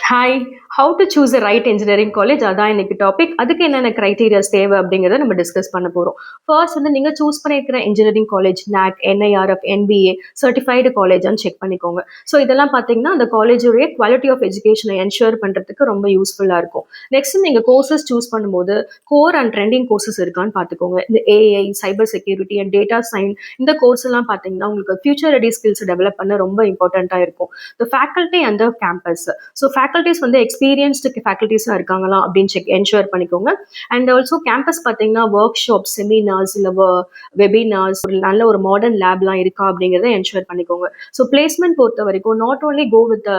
Hi. How to choose a right engineering college அதான் இன்னைக்கு topic. அதுக்கு என்னென்ன கிரைட்டீரியாஸ் தேவை அப்படிங்கிறத நம்ம டிஸ்கஸ் பண்ண போறோம். ஃபர்ஸ்ட் வந்து நீங்க சூஸ் பண்ணியிருக்கிற engineering college NAC, NIRF, NBA certified காலேஜான்னு செக் பண்ணிக்கோங்க. ஸோ இதெல்லாம் பார்த்தீங்கன்னா அந்த காலேஜுடைய குவாலிட்டி ஆஃப் எஜுகேஷனை என்ஷூர் பண்றதுக்கு ரொம்ப யூஸ்ஃபுல்லா இருக்கும். நெக்ஸ்ட் நீங்க கோர்சஸ் சூஸ் பண்ணும்போது கோர் அண்ட் ட்ரெண்டிங் கோர்சஸ் இருக்கான்னு பார்த்துக்கோங்க. இந்த AI, cyber security and data science இந்த கோர்ஸ் எல்லாம் பார்த்தீங்கன்னா உங்களுக்கு ஃபியூச்சர் ரெடி ஸ்கில்ஸ் டெவலப் பண்ண ரொம்ப இம்பார்ட்டண்ட்டா இருக்கும். த faculty and the campus. So faculties வந்து எக்ஸ்பீரியன்ஸ்டு ஃபேக்கல்ட்டிஸாக இருக்காங்களா அப்படின்னு என்ஷூர் பண்ணிக்கோங்க. அண்ட் ஆல்சோ கேம்பஸ் பார்த்தீங்கன்னா ஒர்க் ஷாப், செமினார்ஸ் இல்லை வெபினார்ஸ், ஒரு நல்ல ஒரு மாடர்ன் லேப்லாம் இருக்கா அப்படிங்கிறத என்ஷூர் பண்ணிக்கோங்க. ஸோ பிளேஸ்மெண்ட் பொறுத்த வரைக்கும் not only go with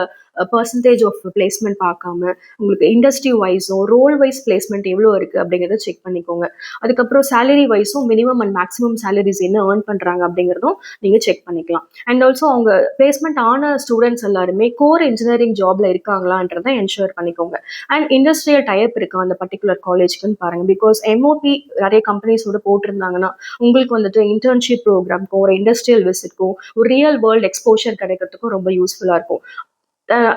percentage of placement பார்க்காம உங்களுக்கு இண்டஸ்ட்ரி வைஸும் ரோல் வைஸ் பிளேஸ்மெண்ட் எவ்வளோ இருக்குது அப்படிங்கிறத செக் பண்ணிக்கோங்க. அதுக்கப்புறம் சேலரி வைஸும் மினிமம் அண்ட் மேக்ஸிமம் சேலரிஸ் என்ன ஏர்ன் பண்ணுறாங்க அப்படிங்கிறதும் நீங்கள் செக் பண்ணிக்கலாம். அண்ட் ஆல்சோ அவங்க பிளேஸ்மெண்ட் ஆன ஸ்டூடெண்ட்ஸ் எல்லாருமே கோர் இன்ஜினியரிங் ஜாப்ல இருக்காங்களான்றதை என்ஷூர் பண்ணிக்கோங்க. அண்ட் இண்டஸ்ட்ரியல் டைப் இருக்கா அந்த பர்டிகுலர் காலேஜ்க்குன்னு பாருங்க. பிகாஸ் MOP நிறைய கம்பெனிஸோட போட்டிருந்தாங்கன்னா உங்களுக்கு வந்துட்டு இன்டர்ன்ஷிப் ப்ரோக்ராம்க்கும் ஒரு இண்டஸ்ட்ரியல் விசிட்க்கும் ஒரு ரியல் வேர்ல்டு எக்ஸ்போஷர் கிடைக்கிறதுக்கும் ரொம்ப யூஸ்ஃபுல்லாக இருக்கும்.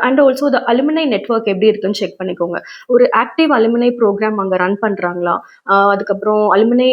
அண்ட் ஆல்சோ த அலுமினை நெட்வொர்க் எப்படி இருக்குன்னு செக் பண்ணிக்கோங்க. ஒரு ஆக்டிவ் அலுமினை ப்ரோக்ராம் அங்கே ரன் பண்ணுறாங்களா, அதுக்கப்புறம் அலுமினை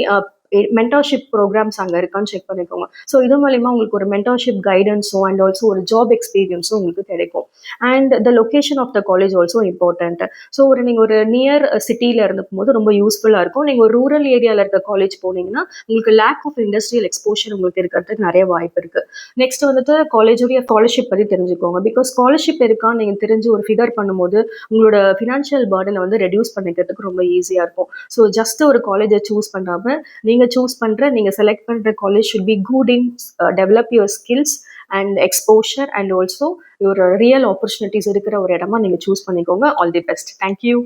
மென்டர்ஷிப் ப்ரோக்ராம்ஸ் அங்கே இருக்கான்னு செக் பண்ணிக்கோங்க. ஸோ இது மூலிமா உங்களுக்கு ஒரு மென்டர்ஷிப் கைடன்ஸும் அண்ட் ஆல்சோ ஒரு ஜாப் எக்ஸ்பீரியன்ஸும் உங்களுக்கு கிடைக்கும். And the location of the college also important. So நீங்கள் ஒரு நியர் சிட்டியில் இருந்துக்கும் போது ரொம்ப யூஸ்ஃபுல்லாக இருக்கும். நீங்கள் ஒரு ரூரல் ஏரியாவில் இருக்க காலேஜ் போனீங்கன்னா உங்களுக்கு லேக் ஆஃப் இண்டஸ்ட்ரியல் எக்ஸ்போஷர் உங்களுக்கு இருக்கிறதுக்கு நிறைய வாய்ப்பு இருக்குது. நெக்ஸ்ட் வந்துட்டு காலேஜுடைய ஸ்காலர்ஷிப் பற்றி தெரிஞ்சுக்கோங்க. பிகாஸ் ஸ்காலர்ஷிப் இருக்கான்னு நீங்கள் தெரிஞ்சு ஒரு ஃபிகர் பண்ணும்போது உங்களோட ஃபினான்ஷியல் பர்டனை வந்து ரெடியூஸ் பண்ணிக்கிறதுக்கு ரொம்ப ஈஸியாக இருக்கும். ஸோ ஜஸ்ட் ஒரு காலேஜை சூஸ் பண்ணாமல் நீங்க செலக்ட் பண்ற college should be good in develop your skills and exposure and also your real opportunities இருக்கிற ஒரு இடமா நீங்க சூஸ் பண்ணிக்கோங்க. All the best. தேங்க்யூ.